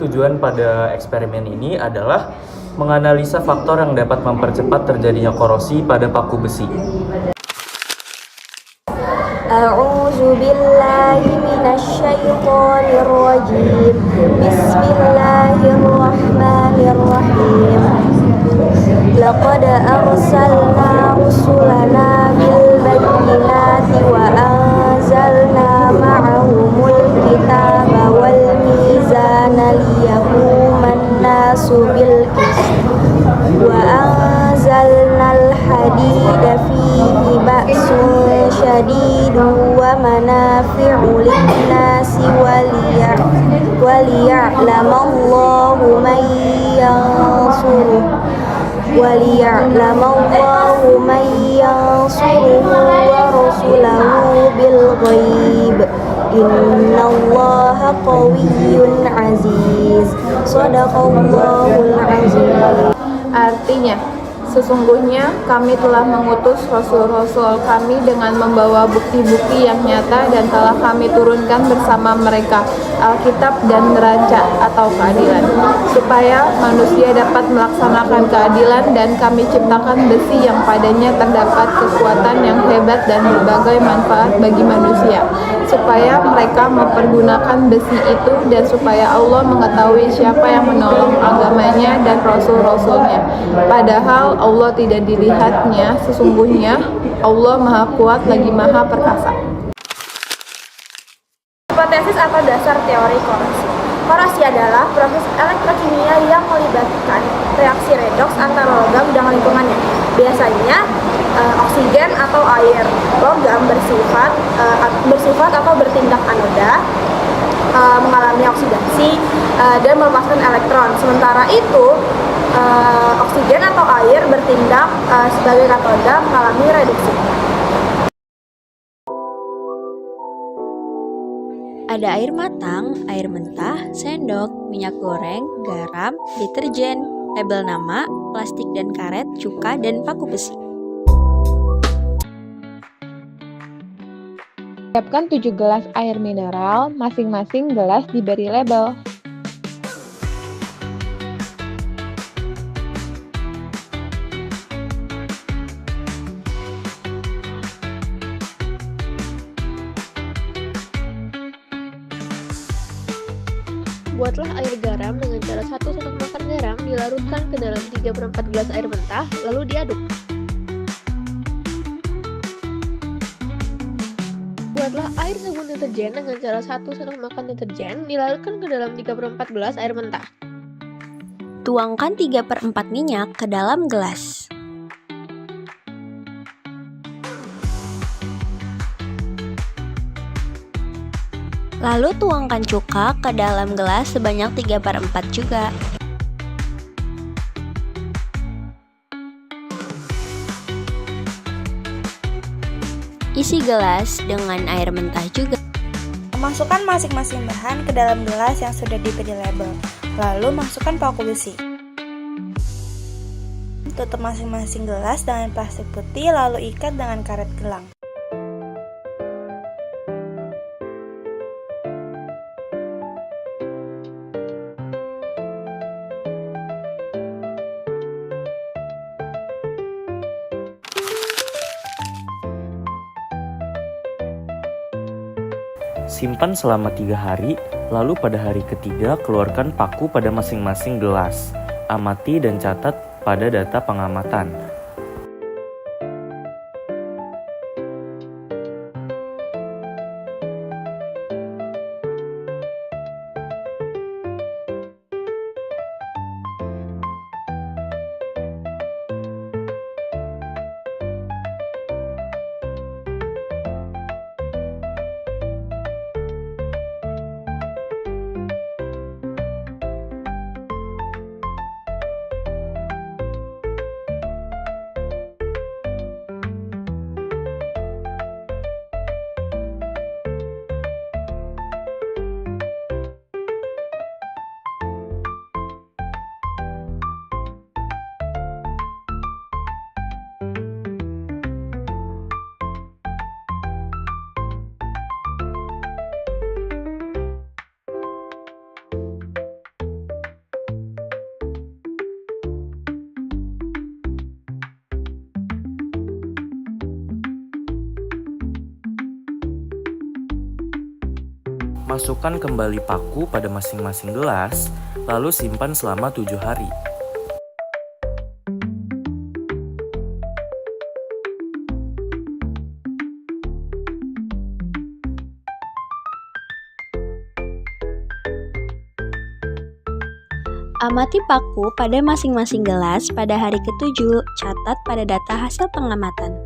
tujuan pada eksperimen ini adalah menganalisa faktor yang dapat mempercepat terjadinya korosi pada paku besi. A'udzu billahi minasyaitonir rajim. Bismillahirrahmanirrahim. Laqad arsalna rusulana bil bayyinati wa anzalna ma'ahumul kitaba wal mizana liyaquman nasu bil qist wa anzalnal hadida fihi ba'sun syadidun wa manafi'u lin-nasi waliya'lamallahu man yansuruhu wa rasulahu bil ghaib innallaha qawiyyun aziz. Shadaqallahul azim. Artinya, sesungguhnya kami telah mengutus rasul-rasul kami dengan membawa bukti-bukti yang nyata dan telah kami turunkan bersama mereka Alkitab dan neraca atau keadilan, supaya manusia dapat melaksanakan keadilan, dan kami ciptakan besi yang padanya terdapat kekuatan yang hebat dan berbagai manfaat bagi manusia, supaya mereka mempergunakan besi itu dan supaya Allah mengetahui siapa yang menolong agamanya dan rasul-rasulnya. Padahal Allah tidak dilihatnya, sesungguhnya Allah Maha Kuat lagi Maha Perkasa. Hipotesis atau dasar teori korosi. Korosi adalah proses elektrokimia yang melibatkan reaksi redoks antara logam dengan lingkungannya. Biasanya oksigen atau air. Logam bersifat atau bertindak anoda, mengalami oksidasi dan melepaskan elektron. Sementara itu oksigen atau air bertindak sebagai katoda, mengalami reduksi. Ada air matang, air mentah, sendok, minyak goreng, garam, deterjen, label nama, plastik dan karet, cuka, dan paku besi. Siapkan 7 gelas air mineral, masing-masing gelas diberi label. Buatlah air garam dengan cara 1 sendok makan garam dilarutkan ke dalam 3/4 gelas air mentah, lalu diaduk. Buatlah air sabun deterjen dengan cara 1 sendok makan deterjen dilarutkan ke dalam 3/4 gelas air mentah. Tuangkan 3/4 minyak ke dalam gelas. Lalu tuangkan cuka ke dalam gelas sebanyak 3/4 juga. Isi gelas dengan air mentah juga. Masukkan masing-masing bahan ke dalam gelas yang sudah diberi label. Lalu masukkan paku besi. Tutup masing-masing gelas dengan plastik putih, lalu ikat dengan karet gelang. Simpan selama 3 hari, lalu pada hari ketiga keluarkan paku pada masing-masing gelas. Amati dan catat pada data pengamatan. Masukkan kembali paku pada masing-masing gelas, lalu simpan selama 7 hari. Amati paku pada masing-masing gelas pada hari ke-7, catat pada data hasil pengamatan.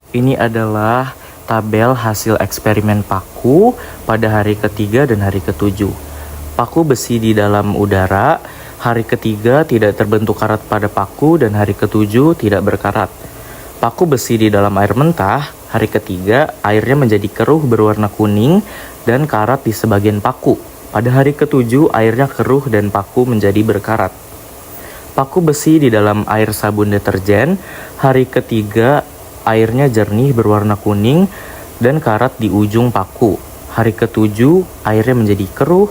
Ini adalah tabel hasil eksperimen paku pada hari ke-3 dan hari ke-7. Paku besi di dalam udara, hari ke-3 tidak terbentuk karat pada paku dan hari ke-7 tidak berkarat. Paku besi di dalam air mentah, hari ke-3 airnya menjadi keruh berwarna kuning dan karat di sebagian paku. Pada hari ke-7 airnya keruh dan paku menjadi berkarat. Paku besi di dalam air sabun deterjen, hari ke-3 airnya jernih berwarna kuning dan karat di ujung paku. Hari ke-7 airnya menjadi keruh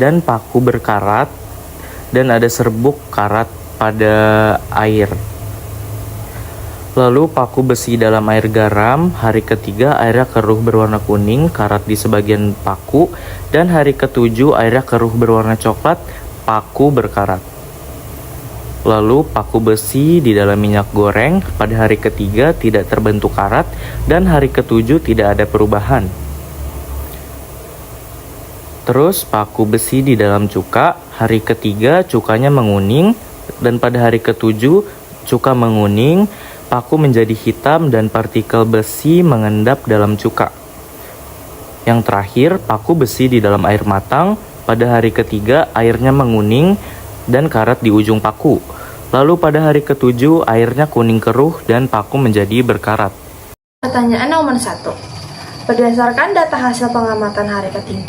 dan paku berkarat dan ada serbuk karat pada air. Lalu paku besi dalam air garam, hari ke-3 airnya keruh berwarna kuning, karat di sebagian paku, dan hari ke-7 airnya keruh berwarna coklat, paku berkarat. Lalu paku besi di dalam minyak goreng, pada hari ke-3 tidak terbentuk karat, dan hari ke-7 tidak ada perubahan. Terus paku besi di dalam cuka, hari ke-3 cukanya menguning, dan pada hari ke-7 cuka menguning, paku menjadi hitam dan partikel besi mengendap dalam cuka. Yang terakhir, paku besi di dalam air matang, pada hari ke-3 airnya menguning dan karat di ujung paku. Lalu pada hari ke-7 airnya kuning keruh dan paku menjadi berkarat. Pertanyaan nomor 1. Berdasarkan data hasil pengamatan hari ke-3,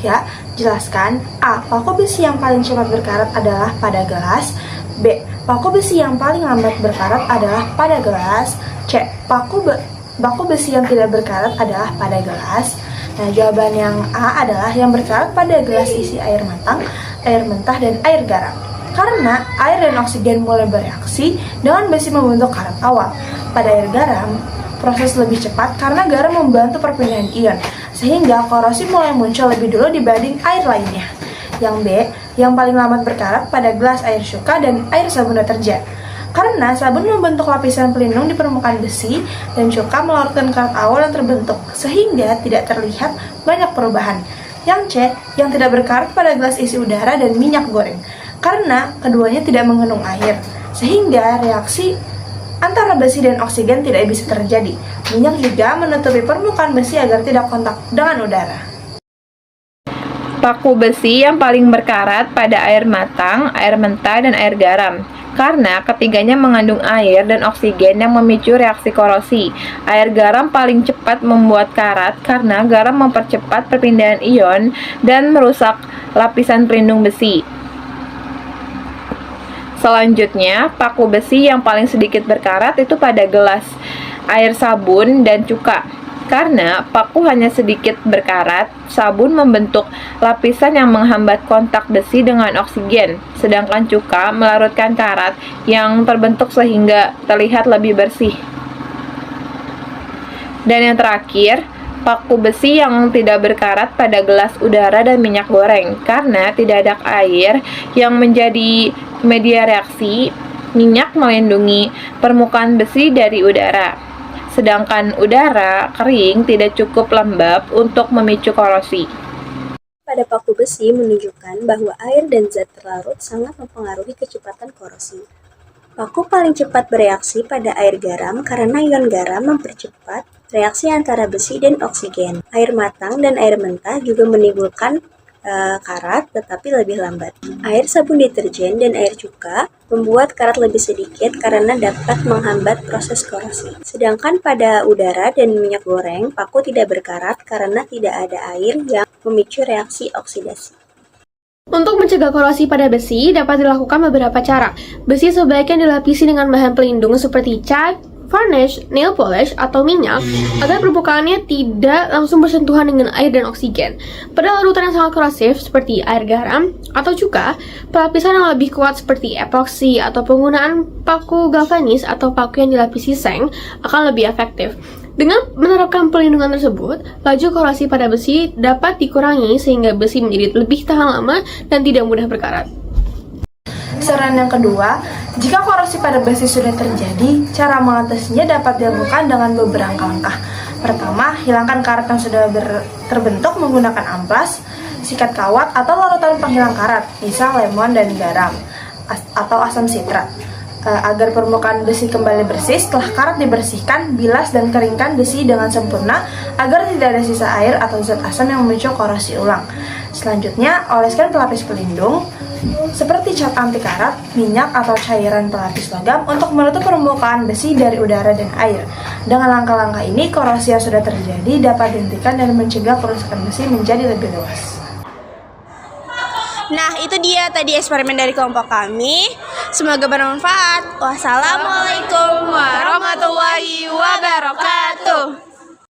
jelaskan A. Paku besi yang paling cepat berkarat adalah pada gelas. B. Paku besi yang paling lambat berkarat adalah pada gelas. C. Paku besi yang tidak berkarat adalah pada gelas. Nah, jawaban yang A adalah yang berkarat pada gelas isi air matang, air mentah, dan air garam. Karena air dan oksigen mulai bereaksi dengan besi membentuk karat awal. Pada air garam, proses lebih cepat karena garam membantu perpindahan ion, sehingga korosi mulai muncul lebih dulu dibanding air lainnya. Yang B, yang paling lambat berkarat pada gelas air cuka dan air sabun deterjen. Karena sabun membentuk lapisan pelindung di permukaan besi dan cuka melarutkan karat awal yang terbentuk, sehingga tidak terlihat banyak perubahan. Yang C, yang tidak berkarat pada gelas isi udara dan minyak goreng. Karena keduanya tidak mengandung air, sehingga reaksi antara besi dan oksigen tidak bisa terjadi. Minyak juga menutupi permukaan besi agar tidak kontak dengan udara. Paku besi yang paling berkarat pada air matang, air mentah, dan air garam. Karena ketiganya mengandung air dan oksigen yang memicu reaksi korosi. Air garam paling cepat membuat karat karena garam mempercepat perpindahan ion dan merusak lapisan pelindung besi. Selanjutnya, paku besi yang paling sedikit berkarat itu pada gelas, air sabun, dan cuka. Karena paku hanya sedikit berkarat, sabun membentuk lapisan yang menghambat kontak besi dengan oksigen, sedangkan cuka melarutkan karat yang terbentuk sehingga terlihat lebih bersih. Dan yang terakhir, paku besi yang tidak berkarat pada gelas udara dan minyak goreng karena tidak ada air yang menjadi media reaksi. Minyak melindungi permukaan besi dari udara, sedangkan udara kering tidak cukup lembab untuk memicu korosi. Pada paku besi menunjukkan bahwa air dan zat terlarut sangat mempengaruhi kecepatan korosi. Paku paling cepat bereaksi pada air garam karena ion garam mempercepat reaksi antara besi dan oksigen. Air matang dan air mentah juga menimbulkan karat tetapi lebih lambat. Air sabun deterjen dan air cuka membuat karat lebih sedikit karena dapat menghambat proses korosi. Sedangkan pada udara dan minyak goreng, paku tidak berkarat karena tidak ada air yang memicu reaksi oksidasi. Untuk mencegah korosi pada besi, dapat dilakukan beberapa cara. Besi sebaiknya dilapisi dengan bahan pelindung seperti cat, varnish, nail polish, atau minyak agar permukaannya tidak langsung bersentuhan dengan air dan oksigen. Pada larutan yang sangat korosif seperti air garam atau cuka, pelapisan yang lebih kuat seperti epoksi atau penggunaan paku galvanis atau paku yang dilapisi seng akan lebih efektif. Dengan menerapkan perlindungan tersebut, laju korosi pada besi dapat dikurangi sehingga besi menjadi lebih tahan lama dan tidak mudah berkarat. Saran yang kedua, jika korosi pada besi sudah terjadi, cara mengatasinya dapat dilakukan dengan beberapa langkah. Pertama, hilangkan karat yang sudah terbentuk menggunakan amplas, sikat kawat, atau larutan penghilang karat, misal lemon dan garam, atau asam sitrat. Agar permukaan besi kembali bersih, setelah karat dibersihkan, bilas dan keringkan besi dengan sempurna agar tidak ada sisa air atau zat asam yang memicu korosi ulang. Selanjutnya, oleskan pelapis pelindung seperti cat anti karat, minyak atau cairan pelapis logam untuk menutup permukaan besi dari udara dan air. Dengan langkah-langkah ini, korosi yang sudah terjadi dapat dihentikan dan mencegah kerusakan besi menjadi lebih luas. Nah, itu dia tadi eksperimen dari kelompok kami. Semoga bermanfaat. Wassalamualaikum warahmatullahi wabarakatuh.